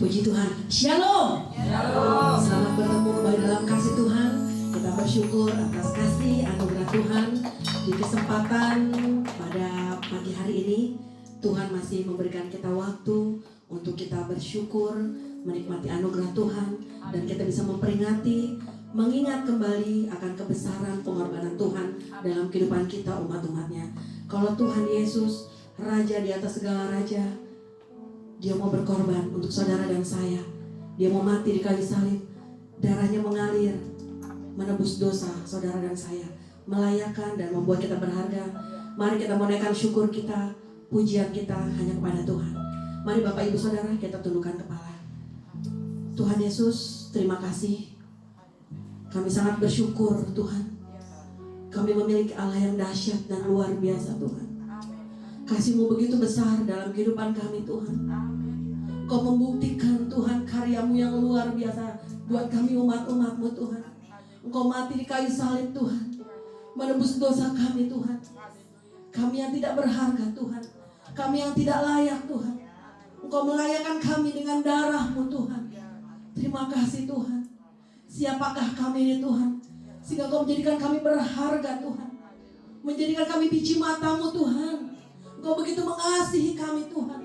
Puji Tuhan. Shalom. Shalom. Selamat bertemu kembali dalam kasih Tuhan. Kita bersyukur atas kasih anugerah Tuhan di kesempatan pada pagi hari ini. Tuhan masih memberikan kita waktu untuk kita bersyukur, menikmati anugerah Tuhan, dan kita bisa memperingati, mengingat kembali akan kebesaran pengorbanan Tuhan dalam kehidupan kita umat-umatnya. Kalau Tuhan Yesus, Raja di atas segala raja, Dia mau berkorban untuk saudara dan saya. Dia mau mati di kayu salib, darahnya mengalir, menebus dosa saudara dan saya, melayakan dan membuat kita berharga. Mari kita menaikkan syukur kita, pujian kita hanya kepada Tuhan. Mari Bapak Ibu Saudara, kita tundukkan kepala. Tuhan Yesus, terima kasih. Kami sangat bersyukur Tuhan. Kami memiliki Allah yang dahsyat dan luar biasa Tuhan. Kasih-Mu begitu besar dalam kehidupan kami Tuhan. Kau membuktikan Tuhan karya-Mu yang luar biasa buat kami umat-umat-Mu Tuhan. Engkau mati di kayu salib Tuhan, menebus dosa kami Tuhan. Kami yang tidak berharga Tuhan, kami yang tidak layak Tuhan. Engkau melayakan kami dengan darah-Mu Tuhan. Terima kasih Tuhan. Siapakah kami ini Tuhan, sehingga Engkau menjadikan kami berharga Tuhan, menjadikan kami biji mata-Mu Tuhan. Engkau begitu mengasihi kami Tuhan.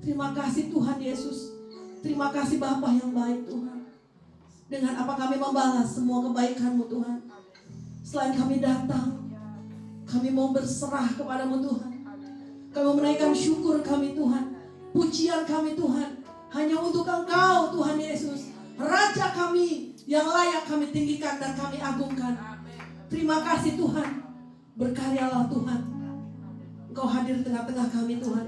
Terima kasih Tuhan Yesus. Terima kasih Bapa yang baik Tuhan. Dengan apa kami membalas semua kebaikan-Mu Tuhan. Selain kami datang, kami mau berserah kepada-Mu Tuhan. Kami menaikkan syukur kami Tuhan, pujian kami Tuhan, hanya untuk Engkau Tuhan Yesus, Raja kami yang layak kami tinggikan dan kami agungkan. Terima kasih Tuhan. Berkaryalah Tuhan. Engkau hadir di tengah-tengah kami Tuhan.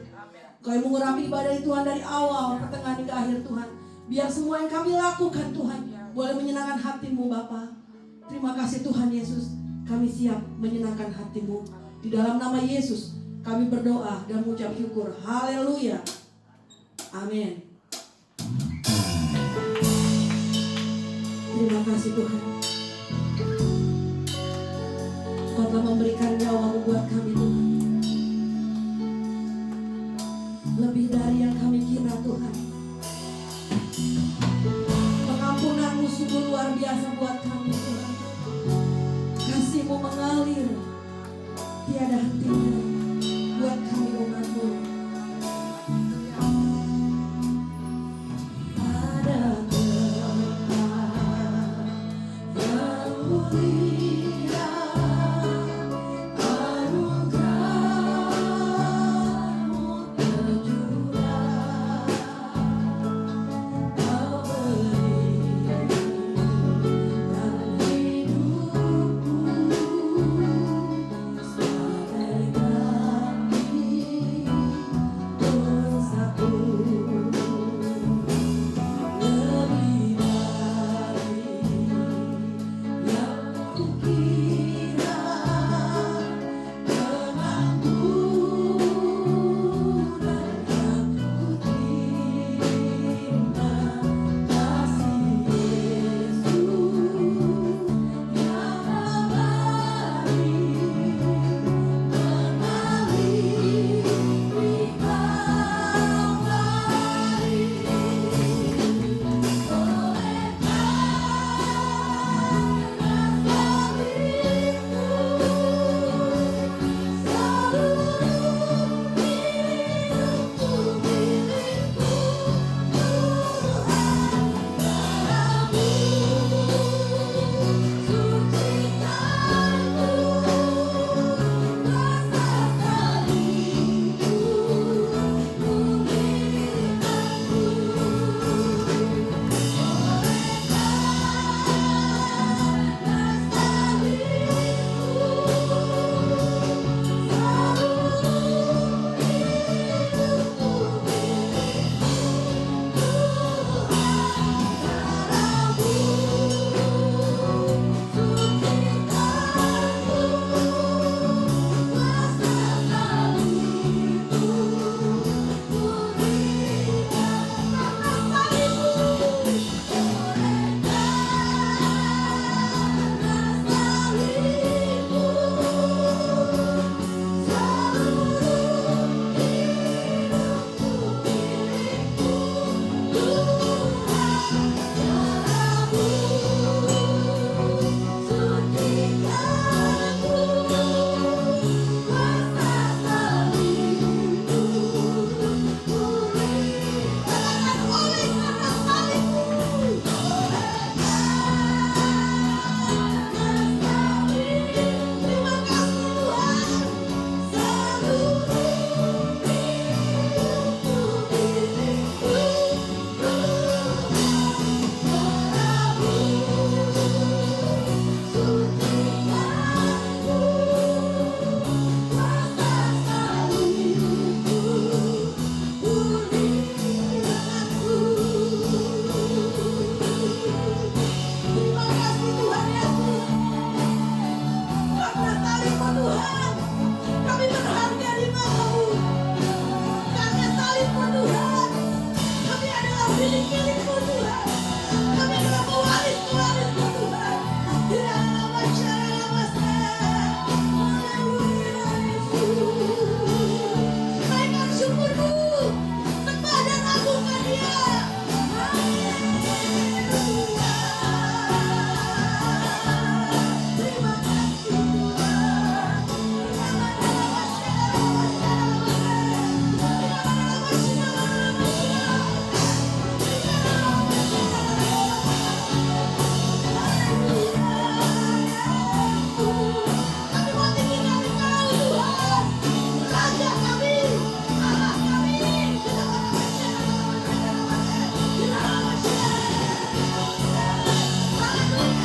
Engkau yang mengurapi ibadah Tuhan dari awal, pertengahan hingga akhir Tuhan. Biar semua yang kami lakukan Tuhan boleh menyenangkan hati-Mu Bapa. Terima kasih Tuhan Yesus. Kami siap menyenangkan hati-Mu. Di dalam nama Yesus kami berdoa dan mengucap syukur. Haleluya. Amin. Terima kasih Tuhan. Kau telah memberikan nyawa-Mu buat kami Tuhan. Lebih dari yang kami kira Tuhan. Pengampunan-Mu sungguh luar biasa buat kami Tuhan. Kasih-Mu mengalir tiada hentinya buat kami umat-Mu. Ada tempat yang mulia, anugerah milik-milik-Mu Tuhan. Kami adalah pewaris-pewaris-Mu Tuhan. Dalam nama Haleluya Yesus. Naikkan syukur-Mu, sembah dan agungkan Dia. Haleluya. Terima kasih Tuhan. Kami mau tinggikan Engkau Tuhan, Raja kami, Allah kami. Terima kasih Tuhan. Amin.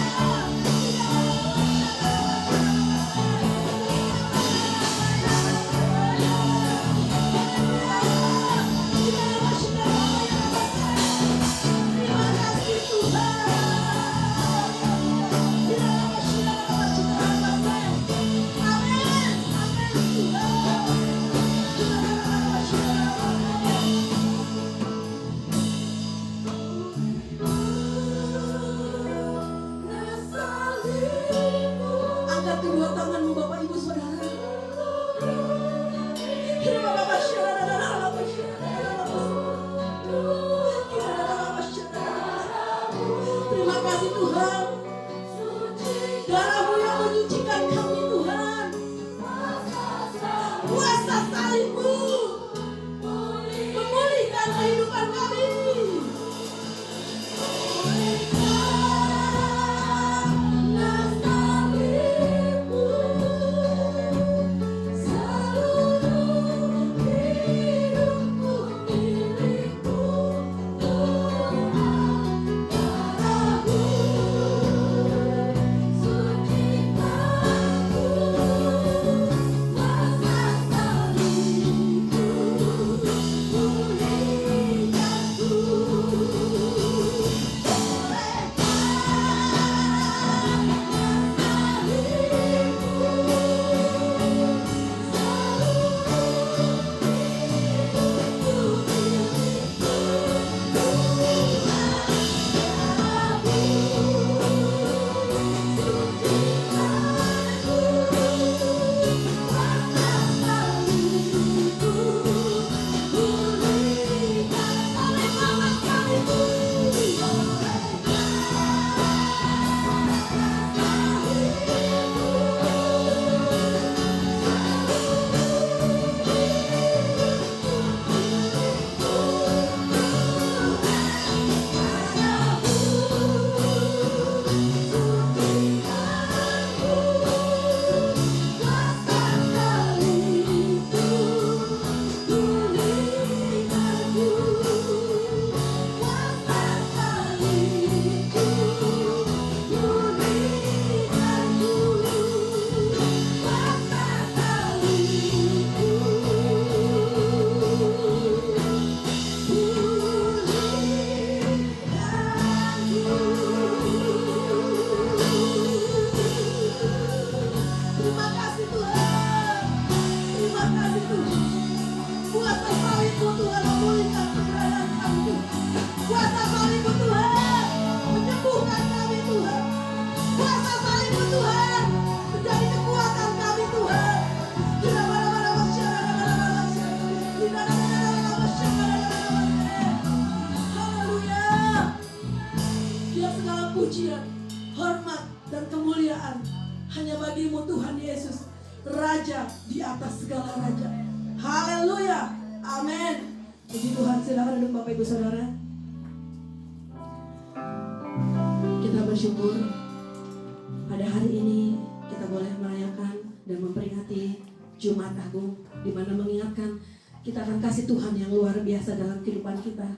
Amin Tuhan. Angkat kedua tanganmu Bapak Ibu Saudara. Terima kasih Tuhan. Darah-Mu yang menyucikan kami Tuhan. Kuasa salib-Mu memulihkan kehidupan kami. Terima kasih Tuhan. Terima kasih Tuhan. Kuasa salib-Mu Tuhan memulihkan keberadaan kami. Kuasa salib-Mu Tuhan menyembuhkan kami Tuhan. Kuasa salib-Mu Tuhan menjadi kekuatan kami Tuhan. Haleluya. Biar segala pujian, hormat dan kemuliaan hanya bagi-Mu Tuhan Yesus, Raja di atas segala raja. Haleluya. Amin. Puji Tuhan. Silakan duduk Bapak Ibu Saudara. Kita bersyukur pada hari ini kita boleh merayakan dan memperingati Jumat Agung, di mana mengingatkan kita akan kasih Tuhan yang luar biasa dalam kehidupan kita.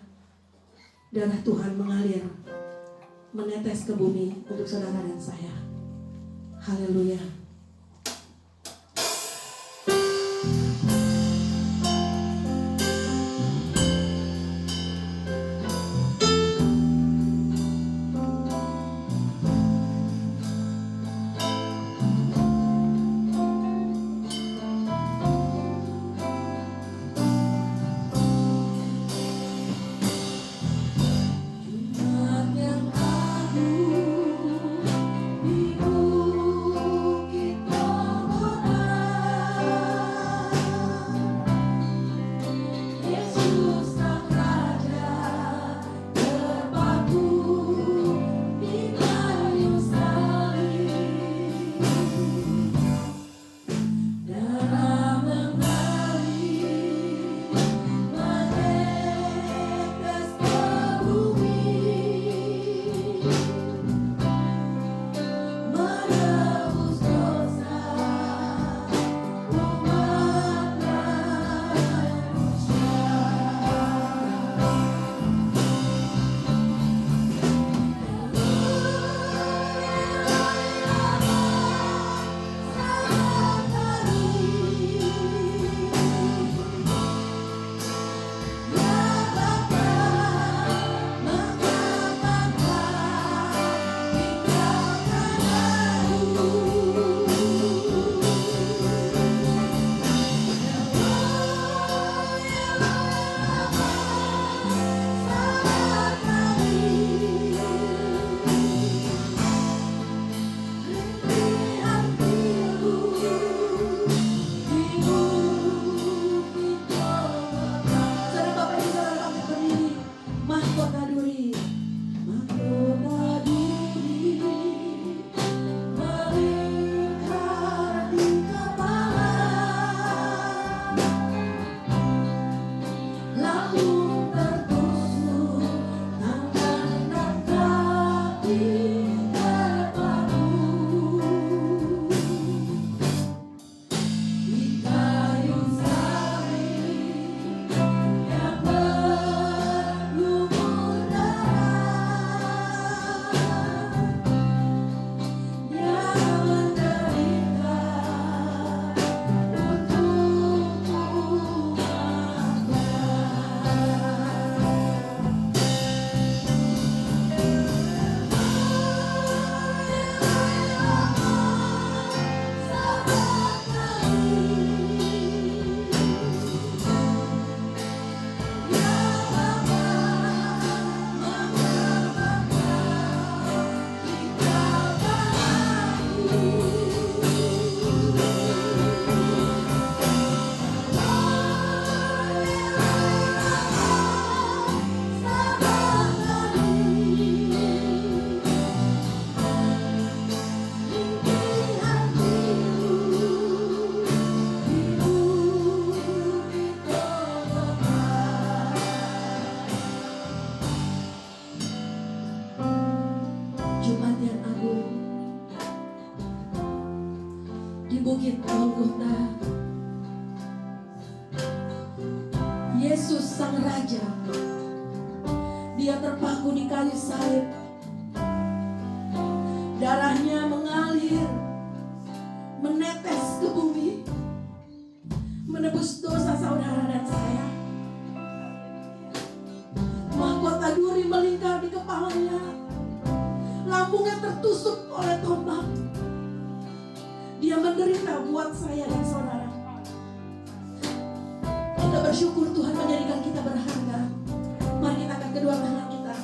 Darah Tuhan mengalir, menetes ke bumi untuk saudara dan saya. Haleluya. Mahkota duri, mahkota duri melingkar di kepala, lambung tertusuk tangan dan kaki terpaku, di kayu salib yang berlumur darah, dia menderita untukku Jumat yang agung di Bukit Golgota, Yesus Sang Raja, dia terpaku di kayu salib, darahnya mengalir, menetes ke bumi, menebus dosa saudara dan saya. Mahkota duri melingkar di kepalanya, lambungnya tertusuk oleh tombak. Dia menderita buat saya dan saudara. Kita bersyukur Tuhan menjadikan kita berharga. Mari kita angkat kedua tangan kita.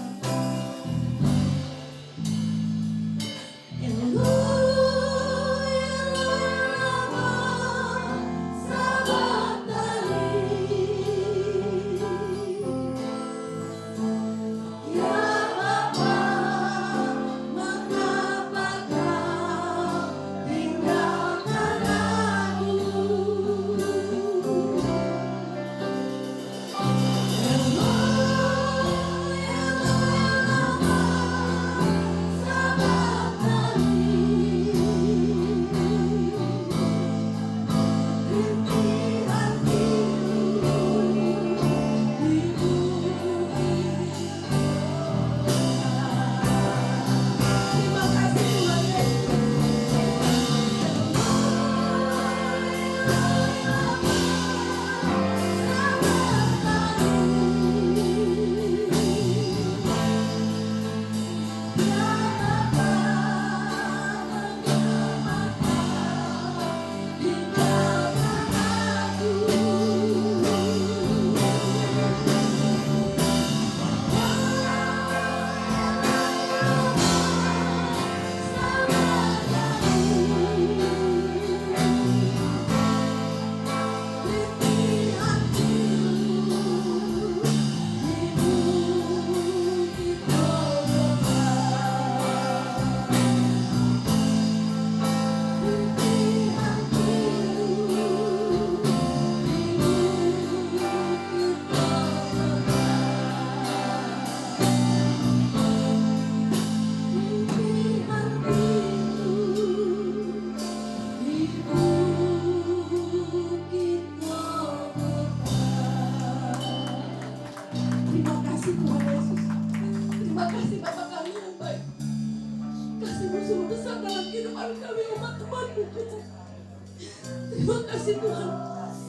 Terima kasih Tuhan.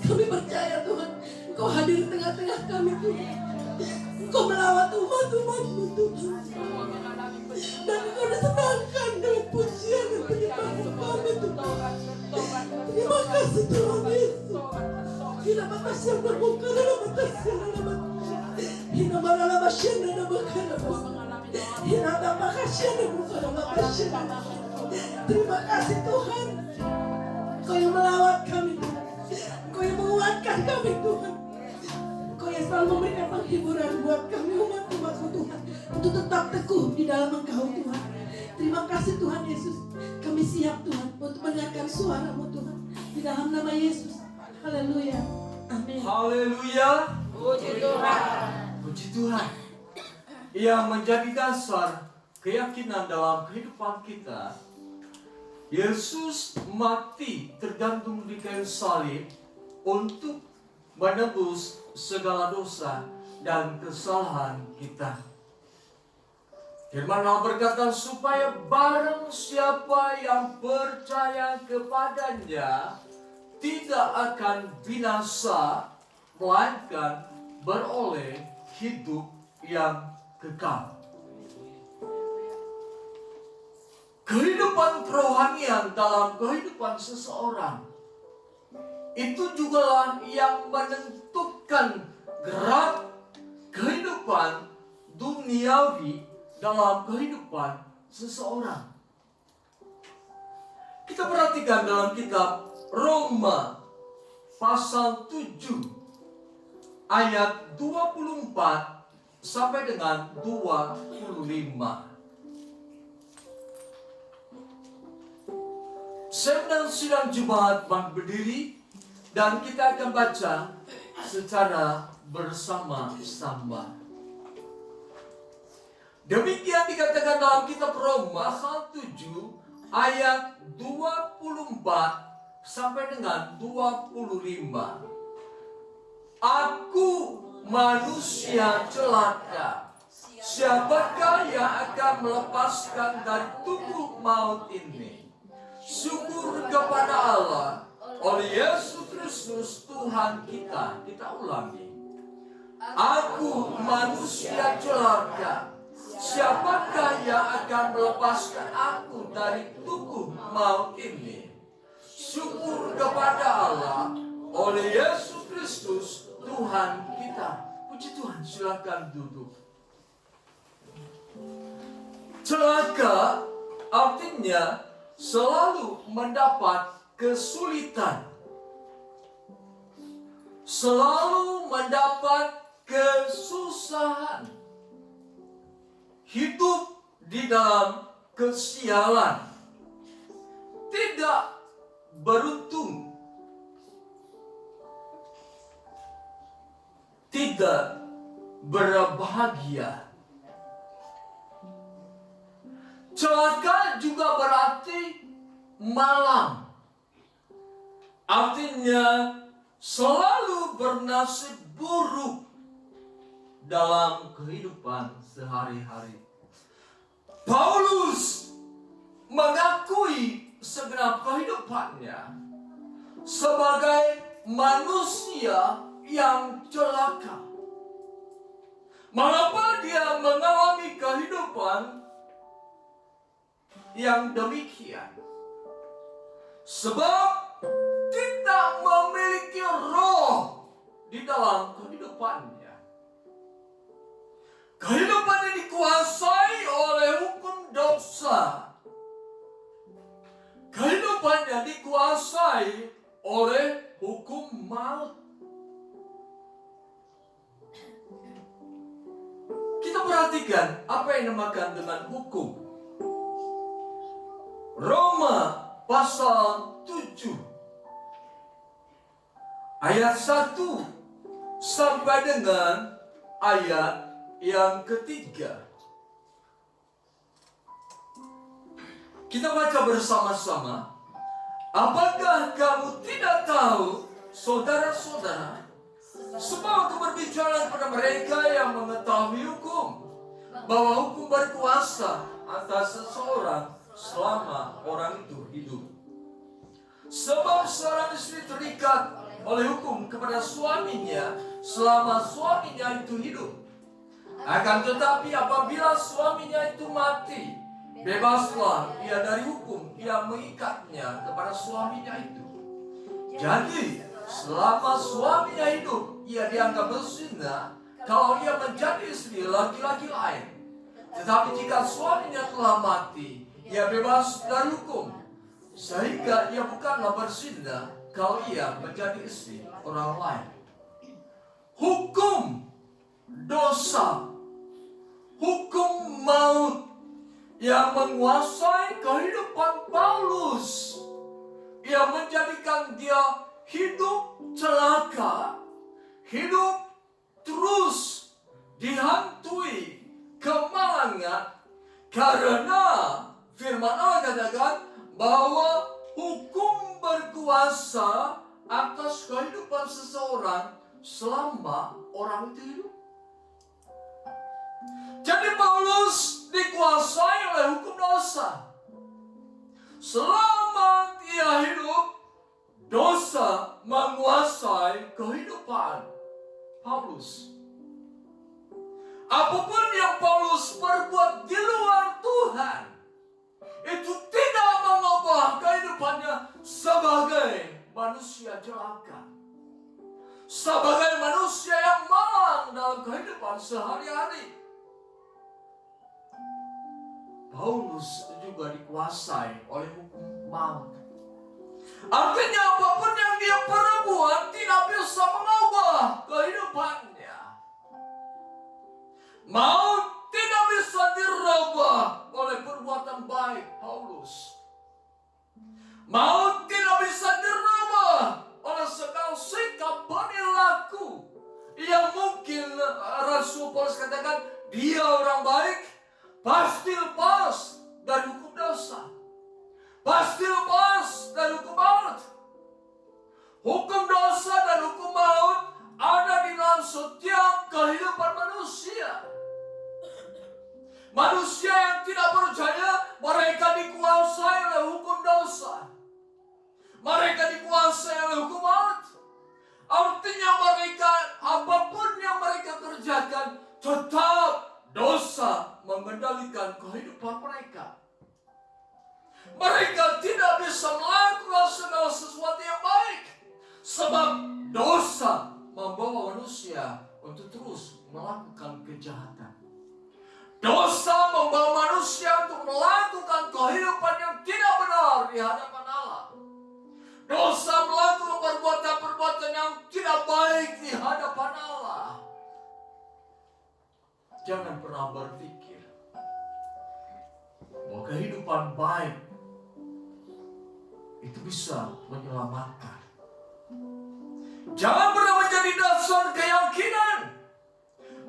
Kami percaya Tuhan, Engkau hadir di tengah-tengah kami Tuhan. Engkau melawat umat-umat-Mu Tuhan. Dan Engkau disenangkan dengan pujian dan penyembahan kami Tuhan. Terima kasih Tuhan Yesus. Hina batas yang berbuka dalam batas yang dalam hina marala basyan dalam bakara hina tabakasyan dalam bakara basyan. Terima kasih Tuhan. Kau yang melawat kami Tuhan. Kau yang menguatkan kami Tuhan. Kau yang selalu memberikan penghiburan buat kami umat-umat. untuk tetap teguh di dalam Engkau Tuhan. Terima kasih Tuhan Yesus. Kami siap Tuhan untuk mendengarkan suara-Mu Tuhan. Di dalam nama Yesus. Haleluya. Amin. Haleluya. Puji Tuhan. Puji Tuhan. Yang menjadi dasar keyakinan dalam kehidupan kita, Yesus mati tergantung di kayu salib untuk menebus segala dosa dan kesalahan kita. Firman Allah berkata, supaya barang siapa yang percaya kepadanya tidak akan binasa, melainkan beroleh hidup yang kekal. Kehidupan kerohanian dalam kehidupan seseorang itu jugalah yang menentukan gerak kehidupan duniawi dalam kehidupan seseorang. Kita perhatikan dalam kitab Roma pasal 7 ayat 24 sampai dengan 25. Saya sidang Jumat berdiri dan kita akan baca secara bersama-sama. Demikian dikatakan dalam kitab Roma pasal 7 ayat 24 sampai dengan 25. Aku manusia celaka. Siapakah yang akan melepaskan dari tubuh maut ini? Syukur kepada Allah oleh Yesus Kristus Tuhan kita. Kita ulangi. Aku manusia celaka. Siapakah yang akan melepaskan aku dari tubuh maut ini? Syukur kepada Allah oleh Yesus Kristus Tuhan kita. Puji Tuhan, silakan duduk. Celaka artinya selalu mendapat kesulitan, selalu mendapat kesusahan, hidup di dalam kesialan, tidak beruntung, tidak berbahagia. Celaka juga berarti malang, artinya selalu bernasib buruk dalam kehidupan sehari-hari. Paulus mengakui segenap kehidupannya sebagai manusia yang celaka. Mengapa dia mengalami kehidupan yang demikian? Sebab tidak memiliki roh di dalam kehidupannya. Kehidupan yang dikuasai oleh hukum dosa. Kehidupan yang dikuasai oleh hukum maut. Kita perhatikan apa yang dinamakan dengan hukum. Roma pasal 7 ayat 1 sampai dengan ayat yang ketiga. Kita baca bersama-sama. Apakah kamu tidak tahu, saudara-saudara, sebab aku berbicara kepada mereka yang mengetahui hukum, bahwa hukum berkuasa atas seseorang selama orang itu hidup. Sebab seorang istri terikat oleh hukum kepada suaminya selama suaminya itu hidup. Akan tetapi apabila suaminya itu mati, bebaslah ia dari hukum yang mengikatnya kepada suaminya itu. Jadi selama suaminya hidup, ia dianggap berzina kalau ia menjadi istri laki-laki lain. Tetapi jika suaminya telah mati, ia bebas dari hukum, sehingga ia bukanlah berzina kalau ia menjadi istri orang lain. Hukum dosa, hukum yang menguasai kehidupan Paulus, yang menjadikan dia hidup celaka, hidup terus dihantui kemalangan, karena firman Allah katakan bahwa hukum berkuasa atas kehidupan seseorang selama orang itu hidup. Jadi Paulus dikuasai oleh hukum dosa. Selama dia hidup, dosa menguasai kehidupan Paulus. Apapun yang Paulus perbuat di luar Tuhan, itu tidak mengubah kehidupannya sebagai manusia celaka, sebagai manusia yang malang dalam kehidupan sehari-hari. Paulus juga dikuasai oleh hukum maut. Artinya apapun yang dia perbuat tidak bisa mengubah kehidupannya. Maut tidak bisa dirubah oleh perbuatan baik Paulus. Maut tidak bisa dirubah oleh segala sikap perilaku yang mungkin Rasul Paulus katakan dia orang baik, pasti lepas dari hukum dosa, pasti lepas dari hukum maut. Hukum dosa dan hukum maut ada di dalam setiap kehidupan manusia. Manusia yang tidak percaya, mereka dikuasai oleh hukum dosa, mereka dikuasai oleh hukum maut. Artinya mereka, apapun yang mereka kerjakan, tetap dosa mengendalikan kehidupan mereka. Mereka tidak bisa melakukan segala sesuatu yang baik, sebab dosa membawa manusia untuk terus melakukan kejahatan. Dosa membawa manusia untuk melakukan kehidupan yang tidak benar di hadapan Allah. Dosa melakukan perbuatan-perbuatan yang tidak baik di hadapan Allah. Jangan pernah berpikir bahwa kehidupan baik itu bisa menyelamatkan. Jangan pernah menjadi dasar keyakinan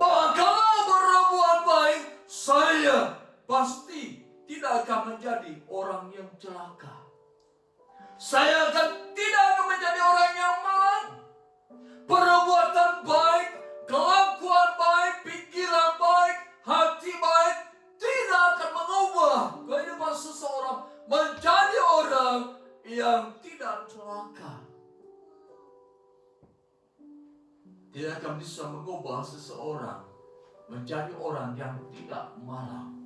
bahwa kalau berbuat baik, saya pasti tidak akan menjadi orang yang celaka. Saya tidak akan menjadi orang yang malang. Perbuatan baik, kelakuan baik, pikiran baik, hati baik tidak akan mengubah kehidupan seseorang menjadi orang yang tidak celaka. Tidak akan bisa mengubah seseorang menjadi orang yang tidak malang.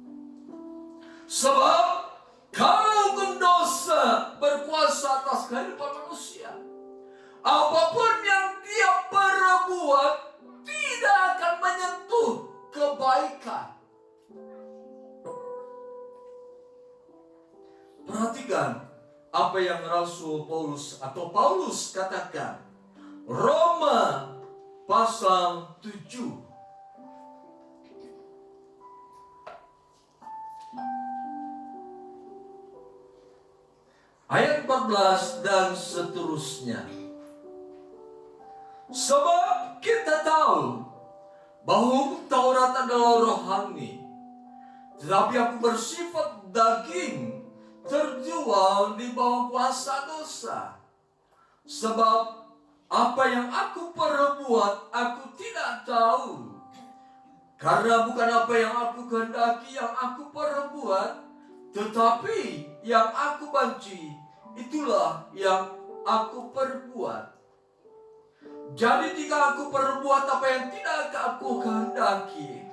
Sebab kalau hukum dosa berkuasa atas kehidupan manusia, apapun yang dia perbuat tidak akan menyentuh kebaikan. Perhatikan apa yang Rasul Paulus atau Paulus katakan. Roma pasal 7. Ayat 14 dan seterusnya. Sebab kita tahu bahwa hukum Taurat adalah rohani, tetapi aku bersifat daging, terjual di bawah kuasa dosa. Sebab apa yang aku perbuat aku tidak tahu, karena bukan apa yang aku kehendaki yang aku perbuat, tetapi yang aku benci, itulah yang aku perbuat. Jadi jika aku perbuat apa yang tidak aku kehendaki,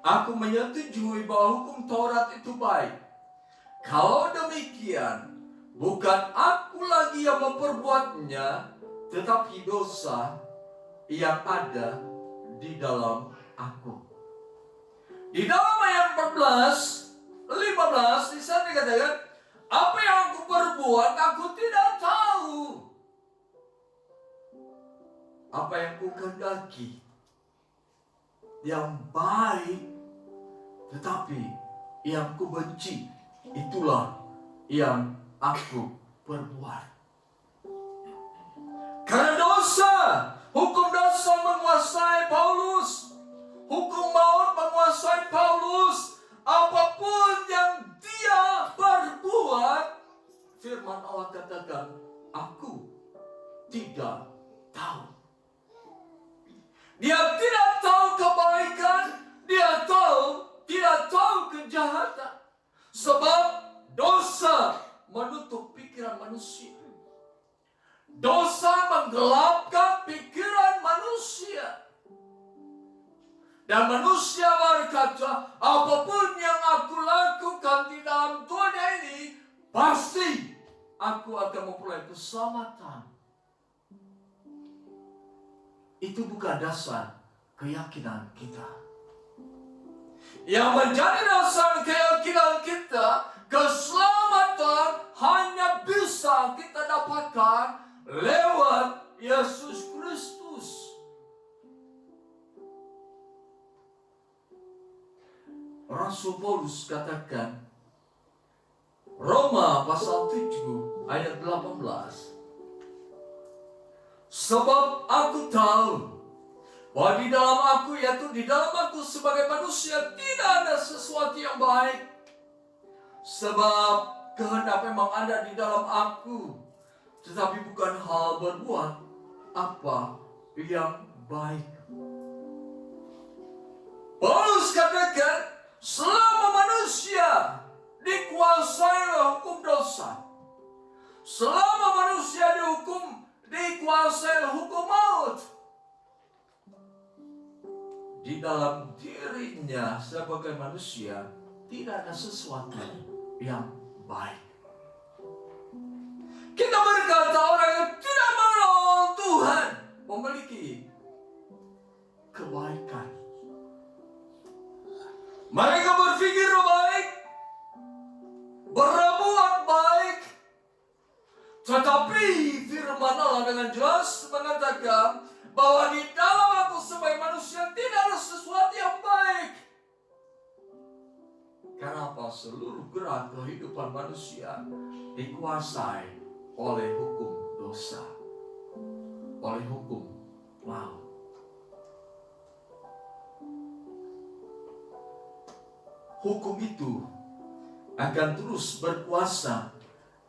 aku menyetujui bahwa hukum Taurat itu baik. Kalau demikian, bukan aku lagi yang memperbuatnya, tetapi dosa yang ada di dalam aku. Di dalam ayat 15 di sana dikatakan, apa yang aku perbuat aku tidak tahu. Apa yang ku kehendaki yang baik, tetapi yang kubenci, itulah yang aku perbuat. Karena dosa, hukum dosa menguasai Paulus. Hukum maut menguasai Paulus. Apapun yang dia perbuat, firman Allah katakan, aku tidak tahu. Dia tidak tahu kebaikan, dia tidak tahu kejahatan. Sebab dosa menutup pikiran manusia. Dosa menggelapkan pikiran manusia. Dan manusia berkata, apapun yang aku lakukan di dalam dunia ini, pasti aku akan memperoleh keselamatan. Itu bukan dasar keyakinan kita. Yang menjadi dasar keyakinan kita, keselamatan hanya bisa kita dapatkan lewat Yesus Kristus. Rasul Paulus katakan, Roma pasal 7 ayat 18. Sebab aku tahu bahwa di dalam aku, yaitu di dalam aku sebagai manusia, tidak ada sesuatu yang baik. Sebab kehendak memang ada di dalam aku, tetapi bukan hal berbuat apa yang baik. Paulus katakan, selama manusia dikuasai oleh hukum dosa, selama manusia dikuasai oleh hukum maut, di dalam dirinya sebagai manusia tidak ada sesuatu yang baik. Kita berkata orang yang tidak mengenal Tuhan memiliki kebaikan. Mereka berpikir baik, berbuat baik, tetapi firman Allah dengan jelas mengatakan bahwa di dalam aku sebagai manusia tidak ada sesuatu yang baik. Kenapa? Seluruh gerak kehidupan manusia dikuasai oleh hukum dosa, oleh hukum maut. Hukum itu akan terus berkuasa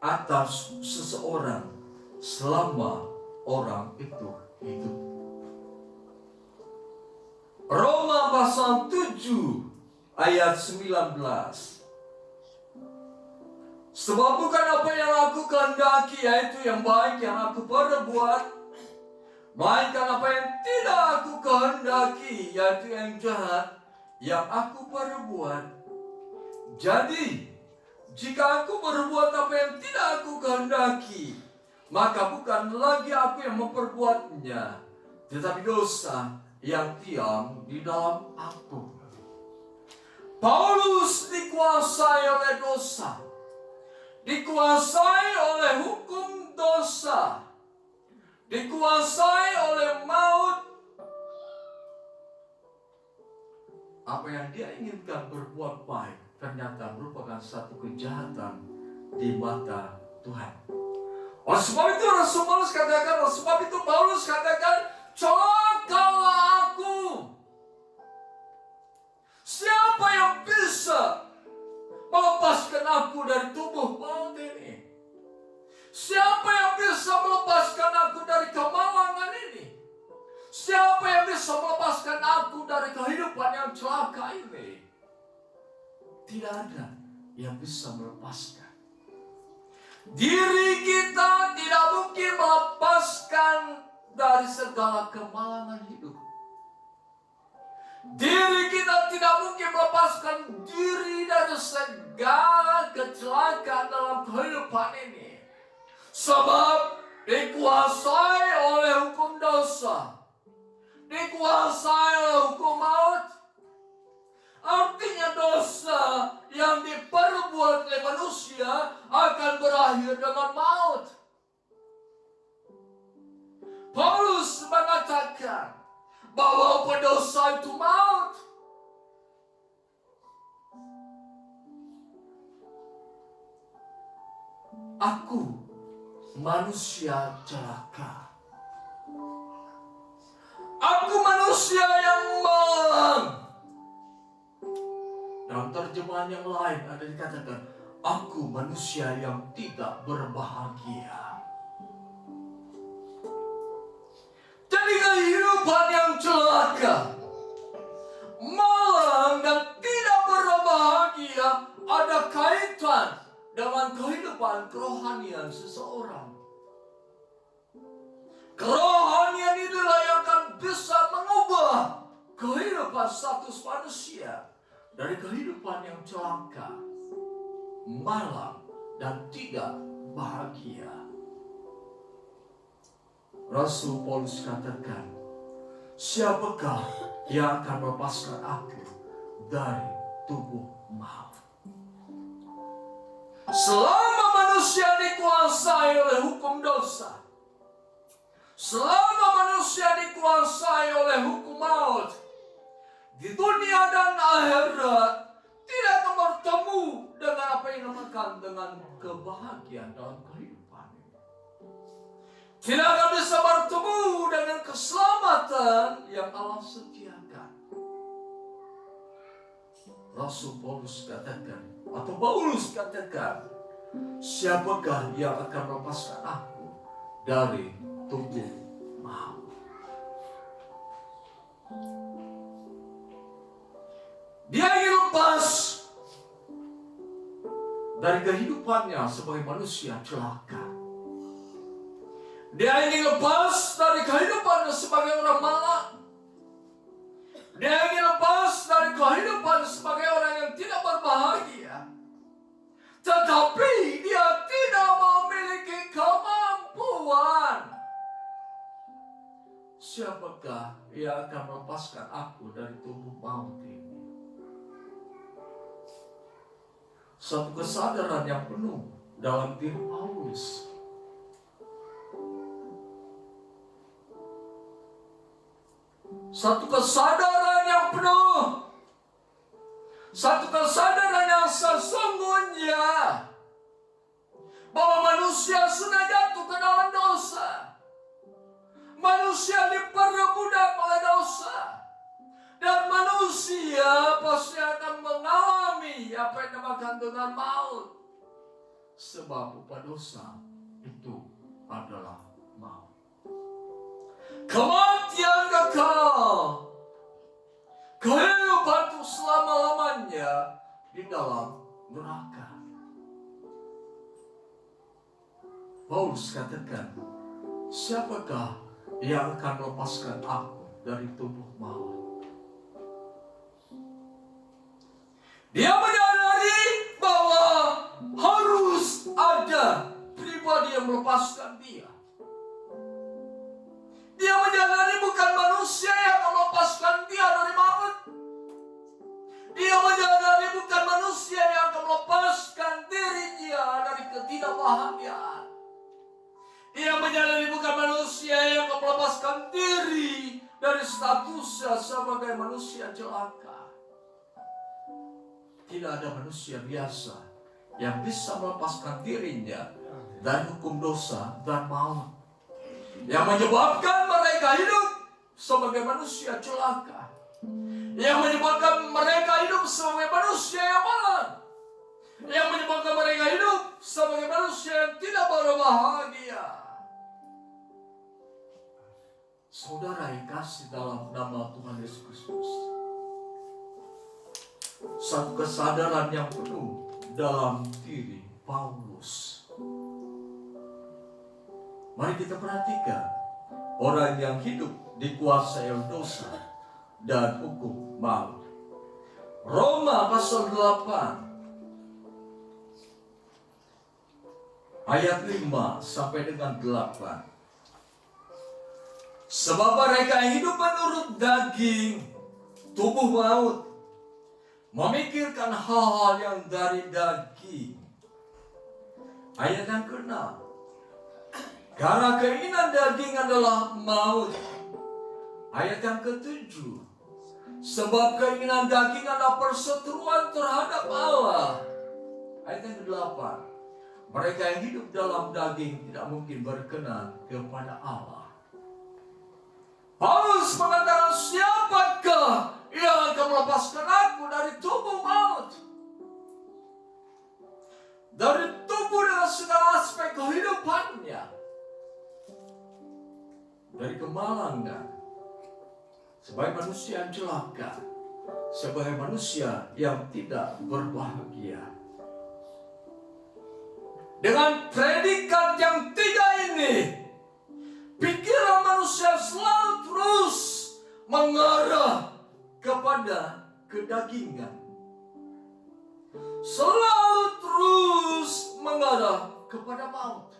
atas seseorang selama orang itu hidup. Roma pasal 7 ayat 19. Sebab bukan apa yang aku kehendaki, yaitu yang baik yang aku perbuat, melainkan apa yang tidak aku kehendaki, yaitu yang jahat yang aku perbuat. Jadi, jika aku berbuat apa yang tidak aku kehendaki, maka bukan lagi aku yang memperbuatnya, tetapi dosa yang diam di dalam aku. Paulus dikuasai oleh dosa, dikuasai oleh hukum dosa, dikuasai oleh maut. Apa yang dia inginkan berbuat baik ternyata merupakan satu kejahatan di mata Tuhan. Oleh sebab itu Paulus katakan, celakalah aku. Siapa yang bisa melepaskan aku dari tubuh maut ini? Siapa yang bisa melepaskan aku dari kemalangan ini? Siapa yang bisa melepaskan aku dari kehidupan yang celaka ini? Tidak ada yang bisa melepaskan. Diri kita tidak mungkin melepaskan dari segala kemalangan hidup. Diri kita tidak mungkin melepaskan diri dari segala kecelakaan dalam kehidupan ini. Sebab dikuasai oleh hukum dosa, dikuasai oleh hukum maut. Artinya dosa yang diperbuat oleh manusia akan berakhir dengan maut. Paulus mengatakan bahwa dosa itu maut. aku manusia celaka. Aku manusia yang malang. Dalam terjemahan yang lain ada dikatakan, aku manusia yang tidak berbahagia. Jadi kehidupan yang celaka, malang dan tidak berbahagia ada kaitan dengan kehidupan kerohanian seseorang. Kerohanian itulah yang akan bisa mengubah kehidupan status manusia dari kehidupan yang celaka, malang, dan tidak bahagia. Rasul Paulus katakan, siapakah yang akan melepaskan aku dari tubuh maut? Selama manusia dikuasai oleh hukum dosa, selama manusia dikuasai oleh hukum maut, di dunia dan akhirat tidak akan bertemu dengan apa yang dinamakan dengan kebahagiaan dalam kehidupan ini. Tidak akan bisa bertemu dengan keselamatan yang Allah sediakan. Rasul Paulus katakan, atau Paulus katakan, siapakah yang akan melepaskan aku dari tubuh maut? Dia ingin lepas dari kehidupannya sebagai manusia celaka. Dia ingin lepas dari kehidupannya sebagai orang malang. Dia ingin lepas dari kehidupan sebagai orang yang tidak berbahagia. Tetapi dia tidak memiliki kemampuan. Siapakah yang akan melepaskan aku dari tubuh maut ini? Satu kesadaran yang penuh dalam diri Paulus. Satu kesadaran yang penuh. Satu kesadaran yang sesungguhnya bahwa manusia sudah jatuh ke dalam dosa. Manusia diperbudak oleh dosa. Dan manusia pasti akan mengalami apa yang dinamakan dengan maut. Sebab upah dosa itu adalah maut. Kematian kekal. Kehidupan itu selama-lamanya di dalam neraka. Paulus katakan, siapakah yang akan melepaskan aku dari tubuh maut? Dia menyadari bahwa harus ada pribadi yang melepaskan dia. Dia menyadari bukan manusia yang akan melepaskan dia dari maut. Dia menyadari bukan manusia yang akan melepaskan dirinya dari ketidakbahagiaan. Dia menyadari bukan manusia yang akan melepaskan diri dari statusnya sebagai manusia celaka. Tidak ada manusia biasa yang bisa melepaskan dirinya dari hukum dosa dan maut, yang menyebabkan mereka hidup sebagai manusia celaka, yang menyebabkan mereka hidup sebagai manusia yang malang, yang menyebabkan mereka hidup sebagai manusia yang tidak berbahagia. Saudara yang kasih dalam nama Tuhan Yesus Kristus, satu kesadaran yang penuh dalam diri Paulus. Mari kita perhatikan orang yang hidup dikuasai oleh dosa dan hukum maut. Roma pasal 8 ayat 5 sampai dengan 8. Sebab mereka yang hidup menurut daging, tubuh maut, memikirkan hal-hal yang dari daging. Ayat yang ke-6. Karena keinginan daging adalah maut. Ayat yang ke-7. Sebab keinginan daging adalah perseteruan terhadap Allah. Ayat yang ke-8. Mereka yang hidup dalam daging tidak mungkin berkenan kepada Allah. Paulus mengatakan, siapakah yang akan melepaskan aku dari tubuh maut? Dari tubuh dengan segala aspek kehidupannya. Dari kemalangan. Sebagai manusia yang celaka. Sebagai manusia yang tidak berbahagia. Dengan predikat yang tiga ini, pikiran manusia selalu terus mengarah kepada kedagingan. Selalu terus mengarah kepada maut.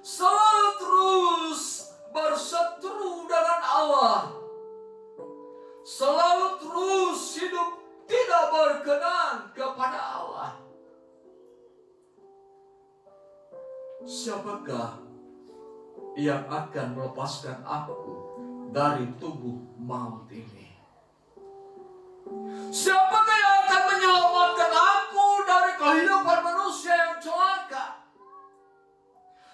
Selalu terus berseteru dengan Allah. Selalu terus hidup tidak berkenan kepada Allah. Siapakah yang akan melepaskan aku dari tubuh maut ini? Siapakah yang akan menyelamatkan aku dari kehidupan manusia yang celaka?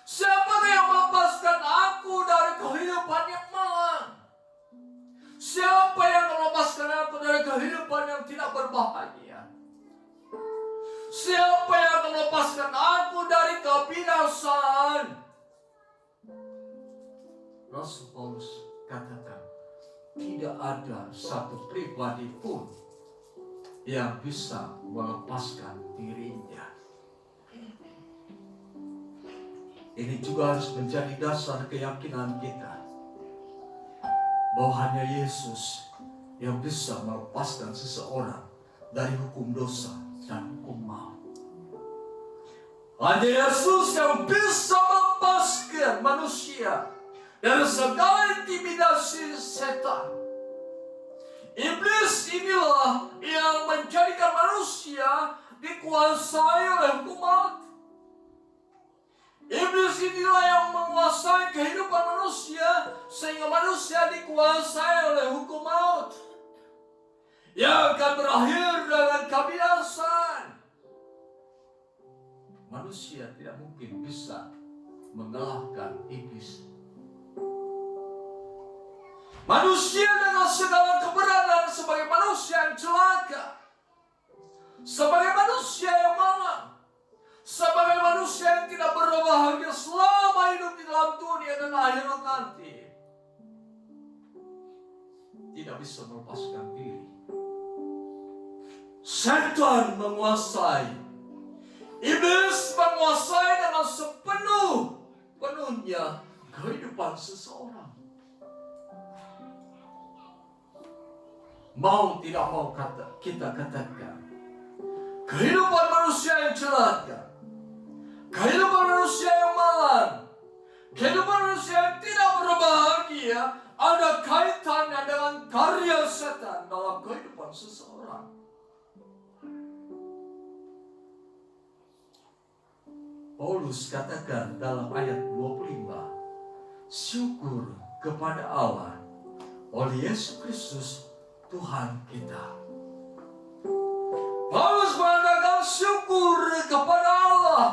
Siapakah yang melepaskan aku dari kehidupan yang malang? Siapa yang melepaskan aku dari kehidupan yang tidak berbahagia? Siapa yang akan melepaskan aku dari kebinasaan? Rasul Paulus katakan, tidak ada satu pribadi pun yang bisa melepaskan dirinya. Ini juga harus menjadi dasar keyakinan kita, bahwa hanya Yesus yang bisa melepaskan seseorang dari hukum dosa dan hukum maut. Hanya Yesus yang bisa melepaskan manusia dari segala intimidasi setan. Iblis inilah yang menjadikan manusia dikuasai oleh hukum maut. Iblis inilah yang menguasai kehidupan manusia sehingga manusia dikuasai oleh hukum maut yang akan berakhir dengan kebinasaan. Manusia tidak mungkin bisa mengalahkan iblis. Manusia dengan segala keberadaan sebagai manusia yang celaka, sebagai manusia yang malang, sebagai manusia yang tidak berbahagia selama hidup di dalam dunia dan akhirat nanti, tidak bisa melepaskan diri. Setan menguasai, iblis menguasai dengan sepenuhnya kehidupan seseorang. Mau tidak mau kita katakan, kehidupan manusia yang celaka, kehidupan manusia yang malang, kehidupan manusia yang tidak berbahagia ada kaitannya dengan karya setan dalam kehidupan seseorang. Paulus katakan dalam ayat 25, syukur kepada Allah oleh Yesus Kristus Tuhan kita. Paulus mengatakan syukur kepada Allah.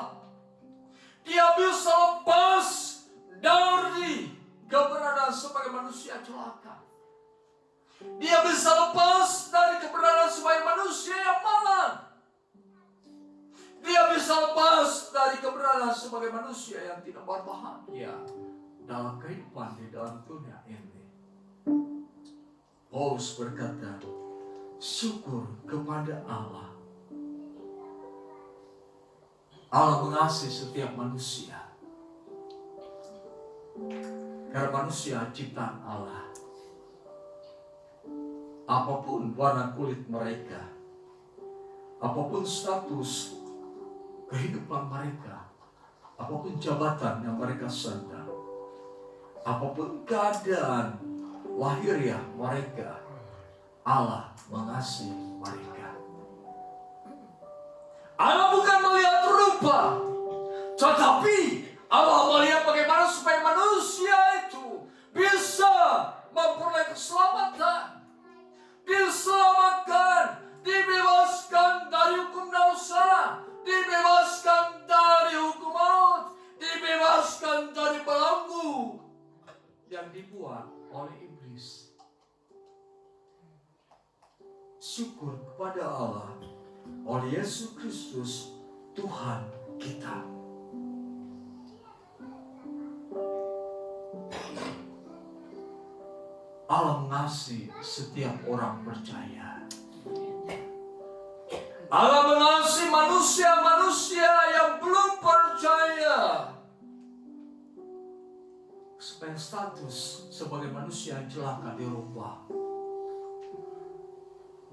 Dia bisa lepas dari keberadaan sebagai manusia celaka. Dia bisa lepas dari keberadaan sebagai manusia yang malang. Dia bisa lepas dari keberadaan sebagai manusia yang tidak berbahagia dalam kehidupan di dalam dunia ini. Paulus berkata, syukur kepada Allah. Allah mengasihi setiap manusia. Karena manusia ciptaan Allah. Apapun warna kulit mereka, apapun status kehidupan mereka, apapun jabatan yang mereka sandang, apapun keadaan lahiriah mereka, Allah mengasihi mereka. Allah bukan melihat rupa, tetapi Allah melihat bagaimana supaya manusia itu bisa memperoleh keselamatan, diselamatkan, dibebaskan dari hukum dosa, dibebaskan dari dibuat oleh iblis. Syukur kepada Allah oleh Yesus Kristus Tuhan kita. Allah mengasihi setiap orang percaya. Allah mengasihi manusia-manusia yang belum percaya, supaya status sebagai manusia yang celaka dirubah,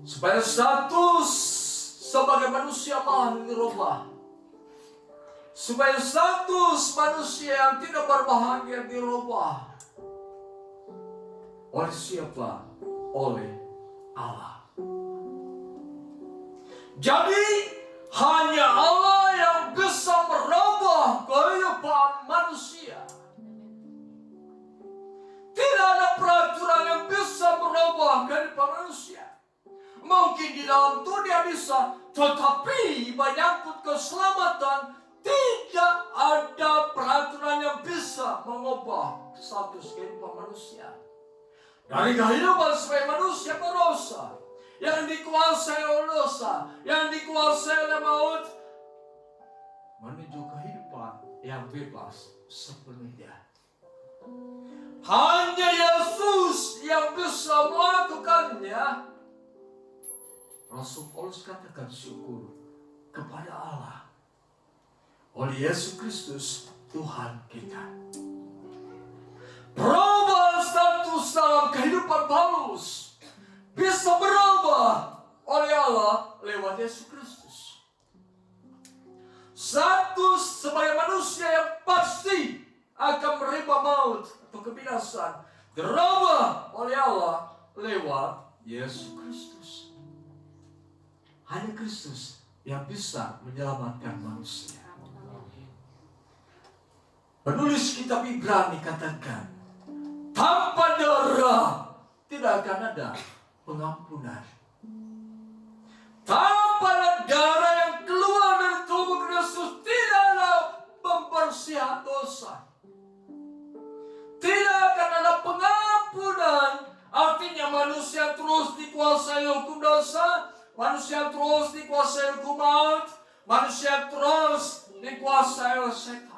supaya status sebagai manusia malang dirubah, supaya status manusia yang tidak berbahagia dirubah. Oleh siapa? Oleh Allah. Jadi hanya Allah yang bisa merubah kehidupan manusia. Tidak ada peraturan yang bisa merubah kehidupan manusia. Mungkin di dalam dunia bisa, tetapi menyangkut keselamatan tidak ada peraturan yang bisa mengubah status kehidupan manusia. Dari kehidupan sebagai manusia berdosa, yang dikuasai oleh dosa, yang dikuasai oleh maut, menuju kehidupan yang bebas sepenuhnya. Hanya Yesus yang bisa melakukannya. Rasul Paulus katakan syukur kepada Allah oleh Yesus Kristus Tuhan kita. Perubahan status dalam kehidupan Paulus bisa berubah oleh Allah lewat Yesus Kristus. Status sebagai manusia yang pasti akan menerima maut atau kebinasan dirubah oleh Allah lewat Yesus Kristus. Hanya Kristus yang bisa menyelamatkan manusia. Penulis kitab Ibrani katakan, tanpa darah tidak akan ada pengampunan. Tanpa darah yang keluar dari tubuh Kristus tidak ada pembersihan dosa. Tidak akan ada pengampunan. Artinya manusia terus dikuasai hukum dosa, manusia terus dikuasai hukum maut, manusia terus dikuasai oleh setan.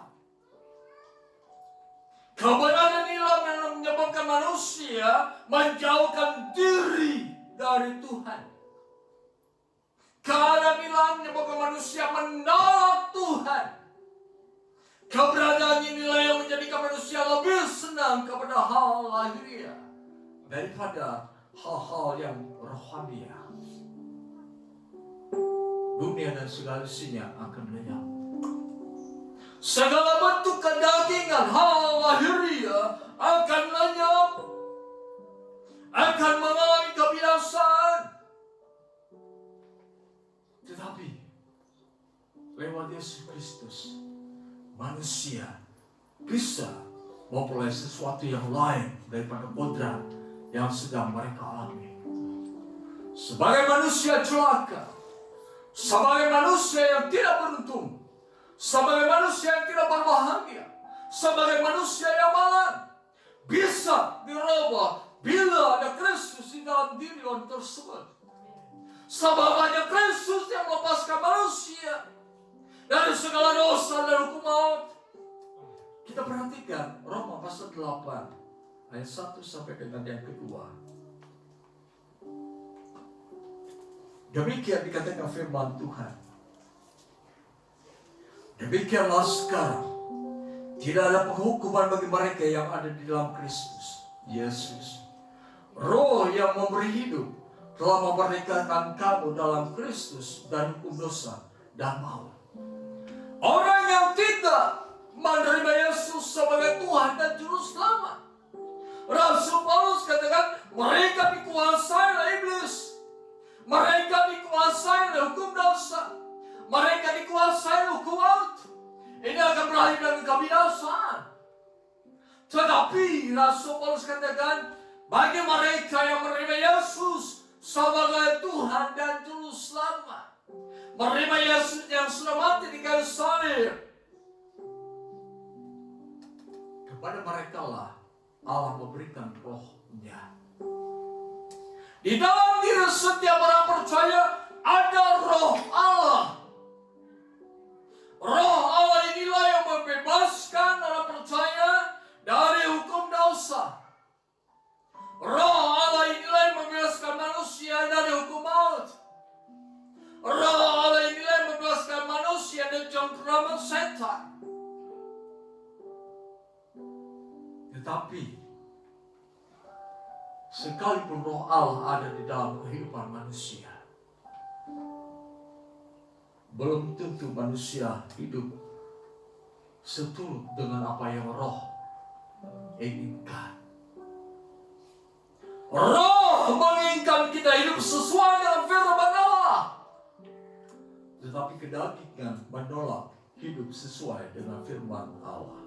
Kebenaran hilang yang menyebabkan manusia menjauhkan diri dari Tuhan. Keadaan hilang menyebabkan manusia menolak Tuhan. Keberadaan inilah yang menjadikan manusia lebih senang kepada hal lahiriah daripada hal-hal yang rohaniah. Dunia dan segala isinya akan lenyap. Segala bentuk kedagingan hal lahiriah akan lenyap, akan mengalami kebinasaan. Tetapi lewat Yesus Kristus, manusia bisa memperoleh sesuatu yang lain daripada kodrat yang sedang mereka alami. Sebagai manusia celaka, sebagai manusia yang tidak beruntung, sebagai manusia yang tidak berbahagia, sebagai manusia yang malang, bisa dirubah bila ada Kristus di dalam diri orang tersebut. Sebab hanya Kristus yang melepaskan manusia dari segala dosa dan hukum maut. Kita perhatikan Roma pasal 8 ayat 1 sampai dengan yang kedua. Demikian dikatakan firman Tuhan. Demikianlah sekarang tidak ada penghukuman bagi mereka yang ada di dalam Kristus Yesus. Roh yang memberi hidup telah memerdekakan kamu dalam Kristus dari hukum dosa dan maut. Orang yang tidak menerima Yesus sebagai Tuhan dan Juru Selamat, Rasul Paulus katakan mereka dikuasai oleh iblis, mereka dikuasai oleh hukum dosa, mereka dikuasai oleh hukum maut. Ini akan berakhir dengan kebinasaan. Tetapi Rasul Paulus katakan bagi mereka yang menerima Yesus sebagai Tuhan dan Juru Selamat, menerima Yesus yang sudah mati di kayu salib, kepada mereka lah Allah memberikan roh-Nya. Di dalam diri setiap orang percaya ada roh Allah. Roh Allah inilah yang membebaskan orang percaya dari hukum dosa. Roh Allah inilah yang membebaskan manusia dari hukum maut. Roh Allah inilah yang membebaskan manusia dari cengkraman setan. Tetapi sekalipun roh Allah ada di dalam kehidupan manusia, belum tentu manusia hidup seturut dengan apa yang roh inginkan. Roh menginginkan kita hidup sesuai dengan firman Allah, tetapi kedagingan menolak hidup sesuai dengan firman Allah.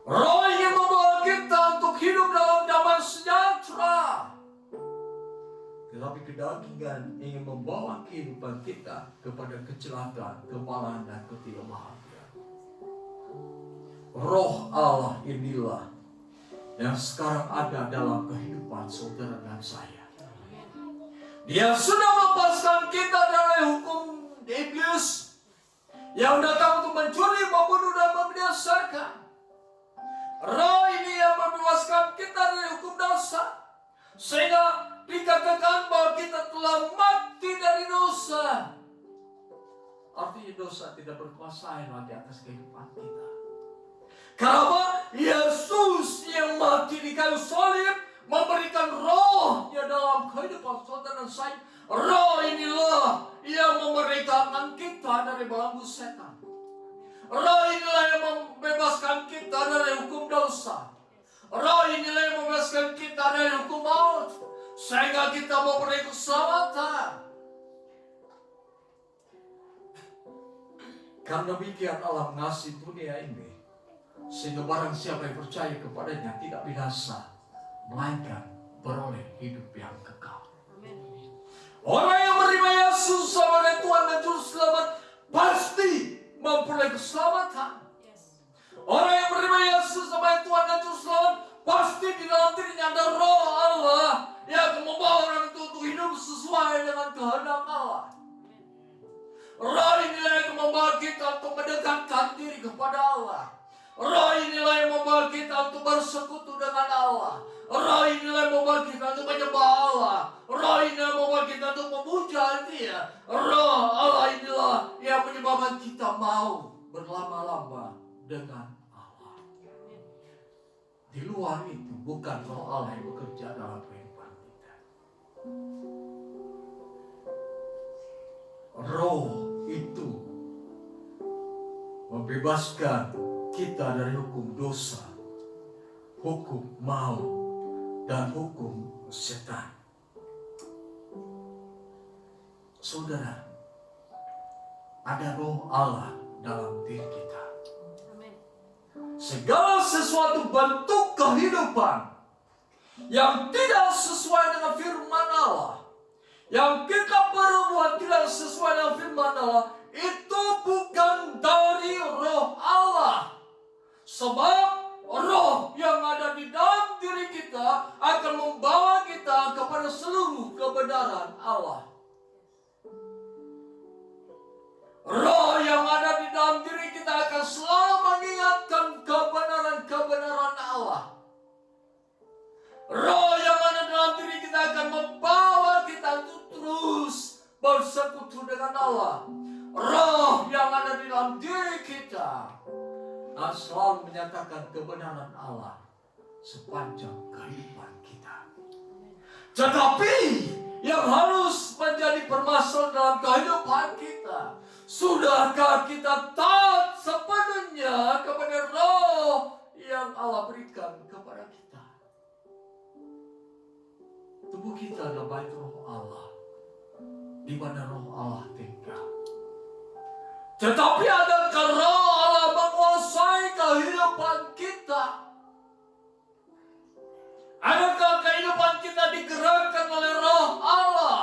Roh ingin membawa kita untuk hidup dalam damai sejahtera, tetapi kedagingan ingin membawa kehidupan kita kepada kecelakaan, kemarahan, dan ketidakbahagiaan. Roh Allah inilah yang sekarang ada dalam kehidupan saudara dan saya. Dia sudah melepaskan kita dari hukum iblis yang datang untuk mencuri, membunuh, dan membinasakan. Roh ini yang membebaskan kita dari hukum dosa, sehingga dikatakan bahwa kita telah mati dari dosa. Artinya dosa tidak berkuasa lagi atas kehidupan kita. Karena Yesus yang mati di kayu salib memberikan roh-Nya dalam kehidupan saudara dan saya. Roh inilah yang memerdekakan kita dari belenggu setan. Roh inilah yang membebaskan kita dari hukum dosa. Roh inilah yang membebaskan kita dari hukum maut, sehingga kita memperoleh keselamatan. Karena demikian Allah mengasihi dunia ini, sehingga barang siapa yang percaya kepadanya tidak binasa, melainkan beroleh hidup yang kekal. Orang yang menerima Yesus sebagai Tuhan dan Juru Selamat pasti memperoleh keselamatan. Orang yang menerima Yesus sebagai Tuhan dan Juru Selamat pasti di dalam dirinya ada roh Allah yang akan membawa orang itu untuk hidup sesuai dengan kehendak Allah. Roh inilah yang membawa kita untuk mendekatkan diri kepada Allah. Roh inilah yang membawa kita untuk bersekutu dengan Allah. Roh inilah yang membawa kita untuk menyembah Allah. Roh inilah yang membawa kita untuk memuja Dia. Roh Allah inilah yang menyebabkan kita mau berlama-lama dengan Allah. Di luar itu bukan roh Allah yang bekerja dalam kehidupan kita. Roh itu membebaskan kita dari hukum dosa, hukum maut, dan hukum setan. Saudara, ada roh Allah dalam diri kita. Segala sesuatu bentuk kehidupan yang tidak sesuai dengan firman Allah, yang kita perbuat tidak sesuai dengan firman Allah, itu bukan dari roh Allah. Sebab roh yang ada di dalam diri kita akan membawa kita kepada seluruh kebenaran Allah. Roh yang ada di dalam diri kita akan selalu mengingatkan kebenaran-kebenaran Allah. Roh yang ada dalam diri kita akan membawa kita untuk terus bersekutu dengan Allah. Roh yang ada di dalam diri kita akan selalu menyatakan kebenaran Allah sepanjang kehidupan kita. Tetapi yang harus menjadi permasalahan dalam kehidupan kita, sudahkah kita taat sepenuhnya kepada roh yang Allah berikan kepada kita? Tubuh kita adalah bait roh Allah, di mana roh Allah tinggal. Tetapi adakah roh Allah menguasai kehidupan kita? Adakah kehidupan kita digerakkan oleh roh Allah?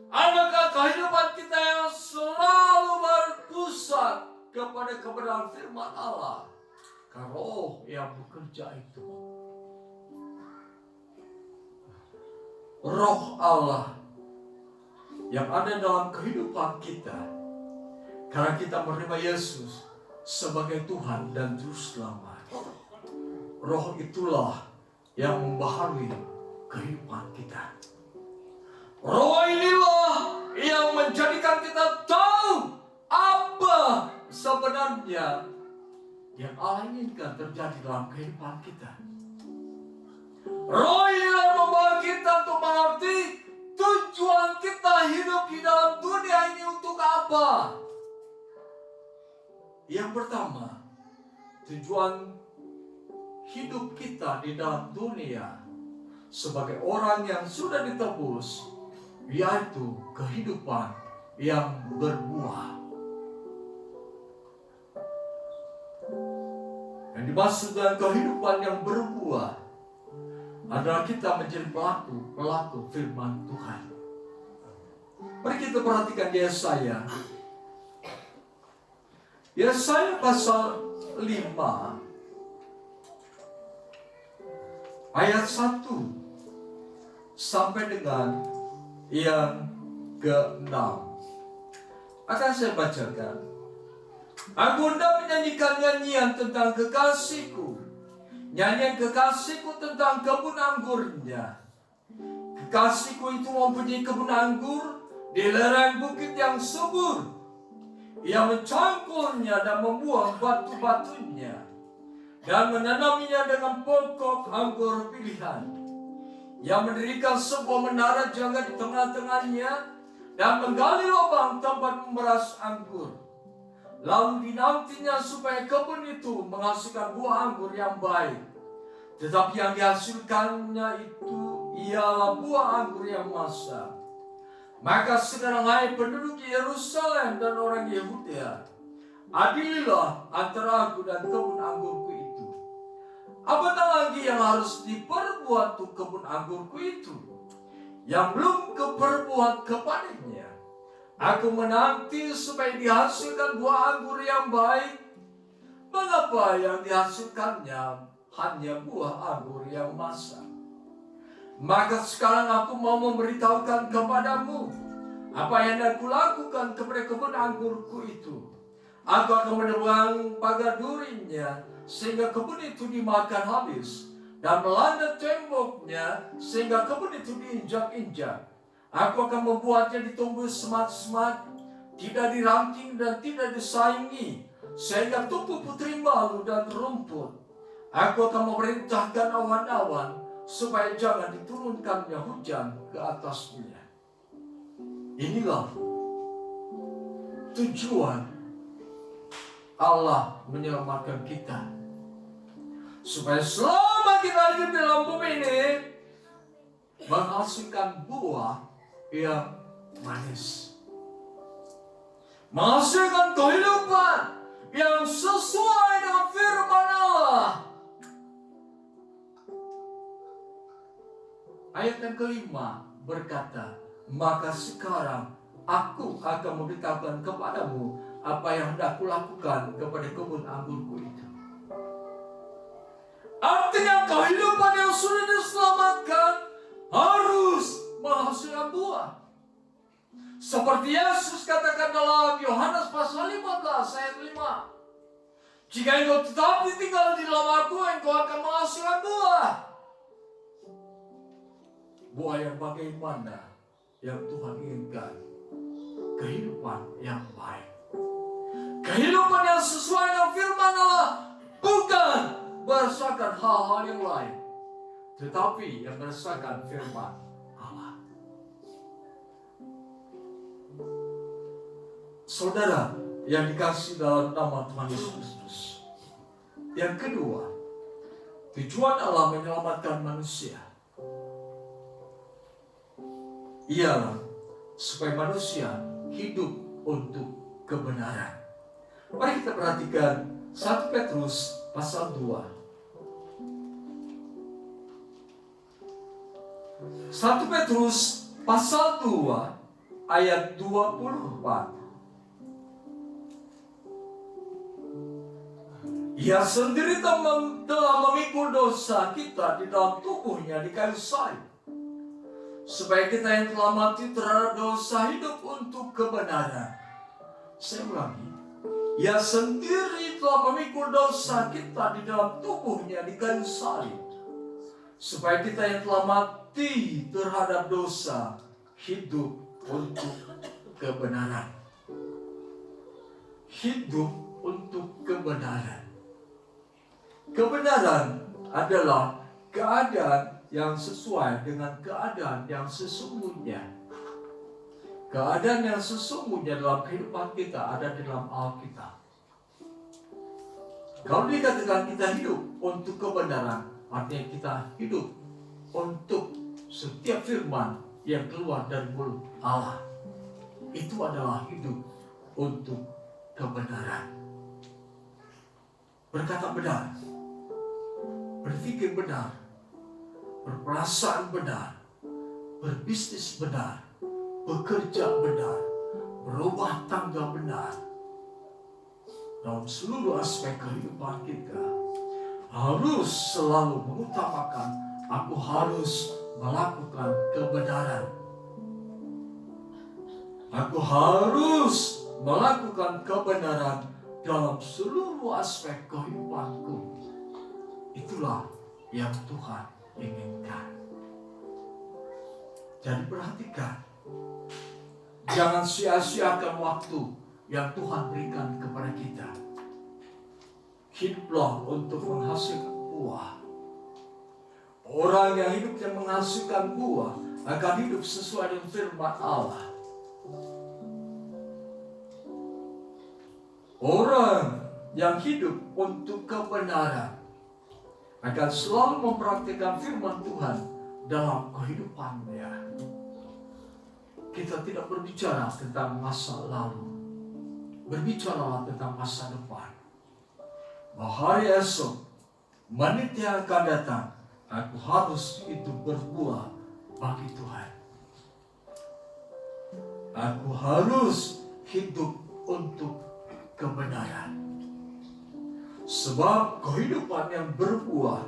Adakah kehidupan kita yang selalu berpusat kepada kebenaran firman Allah? Roh yang bekerja itu, Roh Allah yang ada dalam kehidupan kita, karena kita menerima Yesus sebagai Tuhan dan Juru Selamat. Roh itulah yang membaharui kehidupan kita. Roh inilah yang menjadikan kita tahu apa sebenarnya yang Allah inginkan terjadi dalam kehidupan kita. Roh inilah membawa kita untuk mengerti tujuan kita hidup di dalam dunia ini untuk apa. Yang pertama, tujuan hidup kita di dalam dunia sebagai orang yang sudah ditebus, yaitu kehidupan yang berbuah. Yang dimaksud dengan kehidupan yang berbuah adalah kita menjadi pelaku firman Tuhan. Mari kita perhatikan Yesaya. Yesaya pasal 5 ayat 1 sampai dengan yang ke-6. Akan saya bacakan. Aku hendak menyanyikan nyanyian tentang kekasihku, nyanyian kekasihku tentang kebun anggurnya. Kekasihku itu mempunyai kebun anggur di lereng bukit yang subur. Ia mencangkulnya dan membuang batu-batunya dan menanaminya dengan pokok anggur pilihan. Ia mendirikan sebuah menara jaga di tengah-tengahnya dan menggali lubang tempat memeras anggur. Lalu dinantinya supaya kebun itu menghasilkan buah anggur yang baik. Tetapi yang dihasilkannya itu ialah buah anggur yang masak. Maka sekarang hai penduduk Yerusalem dan orang Yehuda, adililah antara aku dan kebun anggurku itu. Apatah lagi yang harus diperbuat untuk kebun anggurku itu, yang belum keperbuat kepadanya? Aku menanti supaya dihasilkan buah anggur yang baik. Mengapa yang dihasilkannya hanya buah anggur yang masak? Maka sekarang aku mau memberitahukan kepadamu apa yang aku lakukan kepada kebun anggurku itu. Aku akan menebang pagar durinya sehingga kebun itu dimakan habis, dan melanda temboknya sehingga kebun itu diinjak-injak. Aku akan membuatnya ditumbuh semak-semak, tidak diranting dan tidak disaingi, sehingga tumbuh putri malu dan rumput. Aku akan memerintahkan awan-awan supaya jangan diturunkannya hujan ke atasnya. Inilah tujuan Allah menyelamatkan kita, supaya selama kita hidup dalam bumi ini menghasilkan buah yang manis, menghasilkan kehidupan yang sesuai dengan firman Allah. Ayat yang kelima berkata, maka sekarang aku akan memberitahukan kepadamu apa yang hendak kulakukan kepada kebun anggurku itu. Artinya kehidupan yang sudah diselamatkan harus menghasilkan buah. Seperti Yesus katakan dalam Yohanes pasal 15 ayat 5. Jika engkau tetap tinggal di dalam aku, engkau akan menghasilkan buah. Buah yang bagaimana yang Tuhan inginkan? Kehidupan yang baik, kehidupan yang sesuai dengan firman Allah, bukan berdasarkan hal-hal yang lain, tetapi yang berdasarkan firman Allah. Saudara yang dikasihi dalam nama Tuhan Yesus Kristus, yang kedua, tujuan Allah menyelamatkan manusia ialah supaya manusia hidup untuk kebenaran. Mari kita perhatikan 1 Petrus pasal 2. 1 Petrus pasal 2 ayat 24. Ia sendiri telah memikul dosa kita di dalam tubuhnya di kayu salib, supaya kita yang telah mati terhadap dosa hidup untuk kebenaran. Saya ulangi, Ia sendiri telah memikul dosa kita di dalam tubuhnya di kayu salib, supaya kita yang telah mati terhadap dosa hidup untuk kebenaran. Hidup untuk kebenaran. Kebenaran adalah keadaan yang sesuai dengan keadaan yang sesungguhnya. Keadaan yang sesungguhnya dalam kehidupan kita ada di dalam Alkitab. Kalau dikatakan kita hidup untuk kebenaran, artinya kita hidup untuk setiap firman yang keluar dari mulut Allah. Itu adalah hidup untuk kebenaran. Berkata benar, berpikir benar, berperasaan benar, berbisnis benar, bekerja benar, berumah tangga benar. Dalam seluruh aspek kehidupan kita harus selalu mengutamakan, aku harus melakukan kebenaran. Aku harus melakukan kebenaran dalam seluruh aspek kehidupanku. Itulah yang Tuhan inginkan. Jadi perhatikan, jangan sia-siakan waktu yang Tuhan berikan kepada kita. Hiduplah untuk menghasilkan buah. Orang yang hidupnya menghasilkan buah akan hidup sesuai dengan firman Allah. Orang yang hidup untuk kebenaran akan selalu mempraktikkan firman Tuhan dalam kehidupannya. Kita tidak berbicara tentang masa lalu, berbicaralah tentang masa depan. Bahwa hari esok, menit yang akan datang, aku harus hidup berbuah bagi Tuhan. Aku harus hidup untuk kebenaran. Sebab kehidupan yang berbuah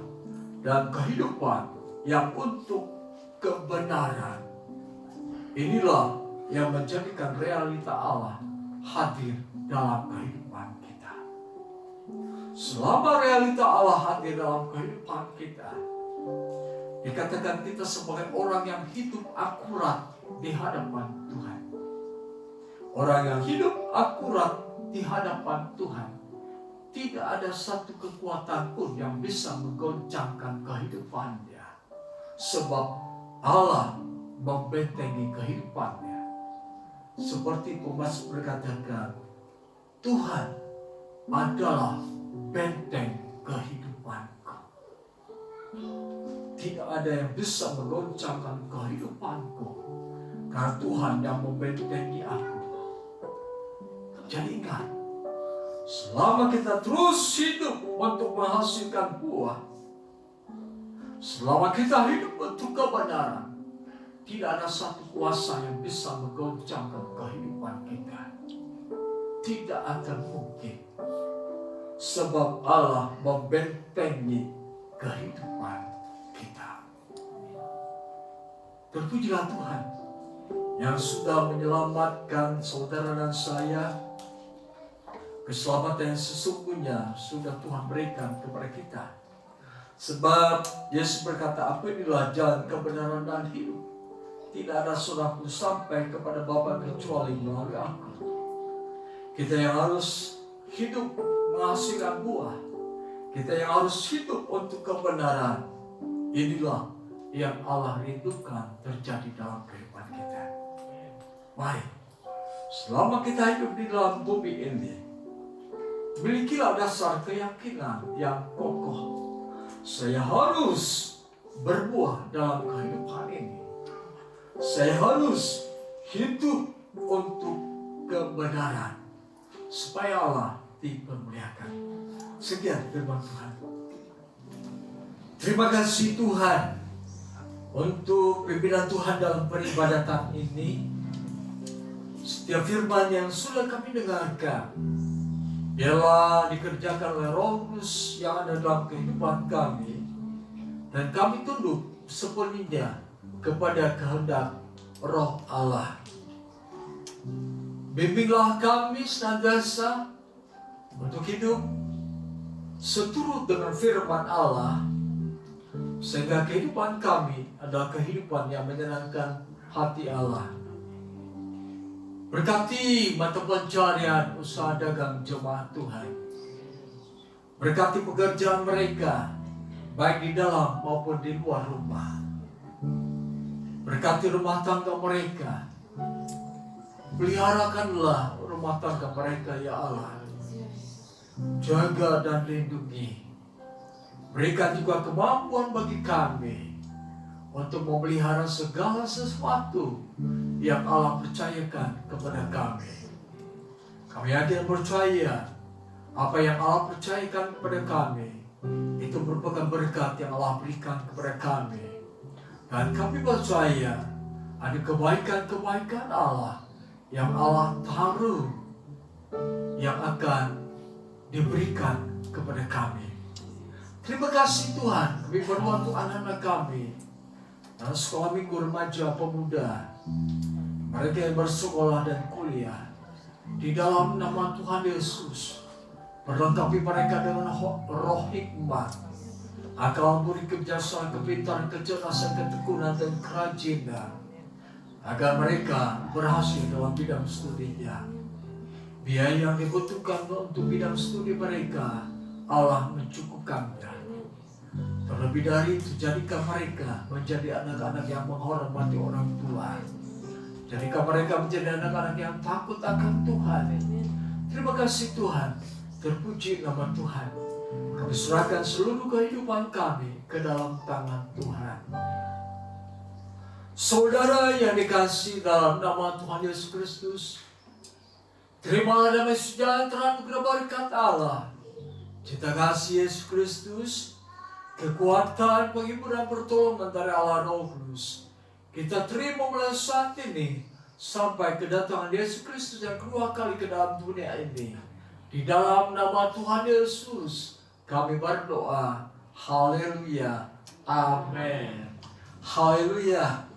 dan kehidupan yang untuk kebenaran, inilah yang menjadikan realita Allah hadir dalam kehidupan kita. Selama realita Allah hadir dalam kehidupan kita, dikatakan kita sebagai orang yang hidup akurat di hadapan Tuhan. Orang yang hidup akurat di hadapan Tuhan, tidak ada satu kekuatan pun yang bisa menggoncangkan kehidupannya. Sebab Allah membentengi kehidupannya. Seperti pemazmur berkatakan, Tuhan adalah benteng kehidupanku. Tidak ada yang bisa menggoncangkan kehidupanku, karena Tuhan yang membentengi aku. Jadi ingat, selama kita terus hidup untuk menghasilkan buah, selama kita hidup untuk kebenaran, tidak ada satu kuasa yang bisa menggoncangkan kehidupan kita. Tidak akan mungkin. Sebab Allah membentengi kehidupan kita. Terpujilah Tuhan yang sudah menyelamatkan saudara dan saya. Keselamatan yang sesungguhnya sudah Tuhan berikan kepada kita. Sebab Yesus berkata, aku inilah jalan kebenaran dan hidup. Tidak ada seorang pun sampai kepada Bapa kecuali melalui aku. Kita yang harus hidup menghasilkan buah. Kita yang harus hidup untuk kebenaran. Inilah yang Allah rindukan terjadi dalam kehidupan kita. Mari, selama kita hidup di dalam bumi ini, milikilah dasar keyakinan yang kokoh. Saya harus berbuah dalam kehidupan ini. Saya harus hidup untuk kebenaran, supaya Allah dipermuliakan. Sekian firman Tuhan. Terima kasih Tuhan untuk pimpinan Tuhan dalam peribadatan ini. Setiap firman yang sudah kami dengarkan, Biarlah dikerjakan oleh Roh Kudus yang ada dalam kehidupan kami, dan kami tunduk sepenuhnya kepada kehendak Roh Allah. Bimbinglah kami senantiasa untuk hidup seturut dengan firman Allah, sehingga kehidupan kami adalah kehidupan yang menyenangkan hati Allah. Berkati mata pencarian usaha dagang jemaat Tuhan. Berkati pekerjaan mereka, baik di dalam maupun di luar rumah. Berkati rumah tangga mereka. Peliharakanlah rumah tangga mereka, ya Allah. Jaga dan lindungi. Berikan juga kemampuan bagi kami untuk memelihara segala sesuatu yang Allah percayakan kepada kami. Kami yakin percaya apa yang Allah percayakan kepada kami itu merupakan berkat yang Allah berikan kepada kami. Dan kami percaya ada kebaikan-kebaikan Allah yang Allah taruh yang akan diberikan kepada kami. Terima kasih Tuhan, kami berdoa untuk anak-anak kami dalam sekolah minggu remaja pemuda, mereka yang bersekolah dan kuliah. Di dalam nama Tuhan Yesus, perlengkapi mereka dengan roh hikmat, akal budi, kebijaksanaan, kepintaran, kecerdasan, ketekunan, dan kerajinan, agar mereka berhasil dalam bidang studinya. Biaya yang dibutuhkan untuk bidang studi mereka, Allah mencukupkannya. Terlebih dari itu, jadikan mereka menjadi anak-anak yang menghormati orang tua. Jadikan mereka menjadi anak-anak yang takut akan Tuhan. Terima kasih Tuhan, terpuji nama Tuhan. Kami serahkan seluruh kehidupan kami ke dalam tangan Tuhan. Saudara yang dikasihi dalam nama Tuhan Yesus Kristus, terimalah damai sejahtera anugerah berkat Allah, cinta kasih Yesus Kristus, kekuatan, penghiburan, pertolongan dari Allah Roh Kudus. Kita terima mulai saat ini sampai kedatangan Yesus Kristus yang kedua kali ke dalam dunia ini. Di dalam nama Tuhan Yesus kami berdoa. Haleluya. Amin. Haleluya.